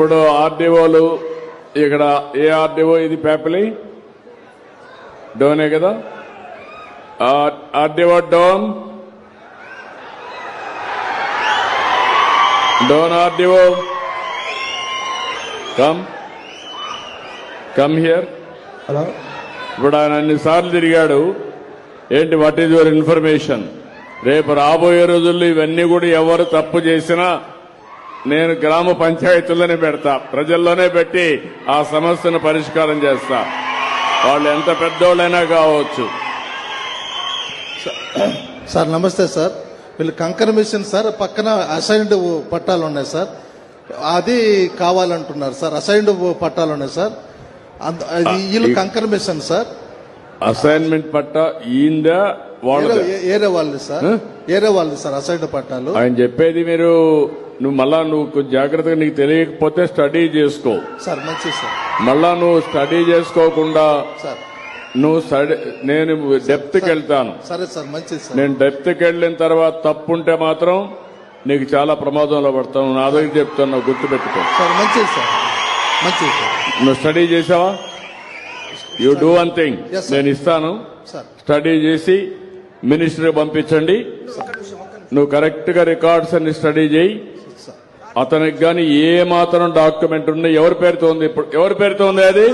ఇప్పుడు ఆర్డీఓలు ఇక్కడ ఏ ఆర్డీఓ ఇది పేపలి డోనే కదా RDO done RDO come here. Hello, ఇప్పుడు ఆయన అన్నిసార్లు తిరిగాడు. ఏంటి వాట్ ఈజ్ యువర్ ఇన్ఫర్మేషన్? రేపు రాబోయే రోజుల్లో ఇవన్నీ కూడా ఎవరు తప్పు చేసినా నేను గ్రామ పంచాయతీల్లోనే పెడతా, ప్రజల్లోనే పెట్టి ఆ సమస్యను పరిష్కారం చేస్తా, వాళ్ళు ఎంత పెద్దోళ్ళైనా కావచ్చు. సార్ నమస్తే సార్. వీళ్ళు కంకర్ మిషన్ సార్, పక్కన అసైన్డ్ పట్టాలు ఉన్నాయి సార్, అది కావాలంటున్నారు సార్. అసైన్డ్ పట్టాలు ఉన్నాయి సార్, వీళ్ళు కంకర్ మిషన్ సార్. అసైన్మెంట్ పట్టా ఈందా ఏరే వాళ్ళు సార్, ఏరే వాళ్ళు సార్ అసైన్డ్ పట్టాలు. ఆయన చెప్పేది మీరు నువ్వు కొంచెం జాగ్రత్తగా, నీకు తెలియకపోతే స్టడీ చేసుకో సార్. మంచిది సార్. మళ్ళా నువ్వు స్టడీ చేసుకోకుండా సార్ నేను డెప్త్కి వెళ్తాను. సరే సార్, మంచిది సార్. నేను డెప్త్కి వెళ్ళిన తర్వాత తప్పుంటే మాత్రం నీకు చాలా ప్రమాదంలో పడతాను. నా దగ్గర చెప్తాను, గుర్తుపెట్టుకో సార్. మంచిది సార్, మంచిది సార్. నువ్వు స్టడీ చేసావా? యూ డూ వన్ థింగ్, నేను ఇస్తాను, స్టడీ చేసి మినిస్టర్కి పంపించండి. నువ్వు కరెక్ట్ గా రికార్డ్స్ అన్ని స్టడీ చేయి. అతనికి గాని ఏ మాత్రం డాక్యుమెంట్ ఉంది, ఎవరి పేరుతో ఉంది? ఇప్పుడు ఎవరి పేరుతో ఉంది అది?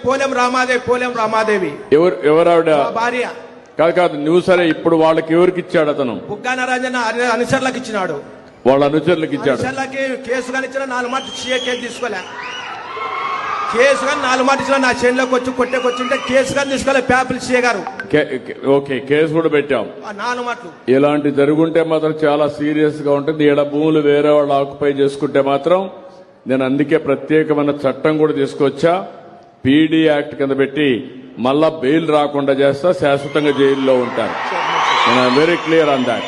పోలెం రామాదేవి. ఎవరు ఆవిడ? భార్య. కాదు నువ్వు సరే, ఇప్పుడు వాళ్ళకి ఎవరికి ఇచ్చాడు? అతను బుగ్గాన రాజన్న అనుచరులకు ఇచ్చినాడు, వాళ్ళ అనుచరులకు ఇచ్చాడు. కేసు కానీ ఇచ్చిన 4 మాటలు కేసు తీసుకోలే. కేసు కానీ 4 మాటలు ఇచ్చిన నా చేనులోకి వచ్చి కొట్టేకొచ్చింటే కేసు కానీ తీసుకోలే. పేపర్లు చేయగారు. ఓకే, కేసు కూడా పెట్టాం. 4 మాటలు ఇలాంటి జరుగుంటే మాత్రం చాలా సీరియస్ గా ఉంటుంది. ఈడ భూములు వేరే వాళ్ళు ఆక్యుపై చేసుకుంటే మాత్రం నేను అందుకే ప్రత్యేకమైన చట్టం కూడా తీసుకొచ్చా, పీడీ యాక్ట్ కింద పెట్టి మళ్ళా బెయిల్ రాకుండా చేస్తా, శాశ్వతంగా జైల్లో ఉంటారు. Very clear on that.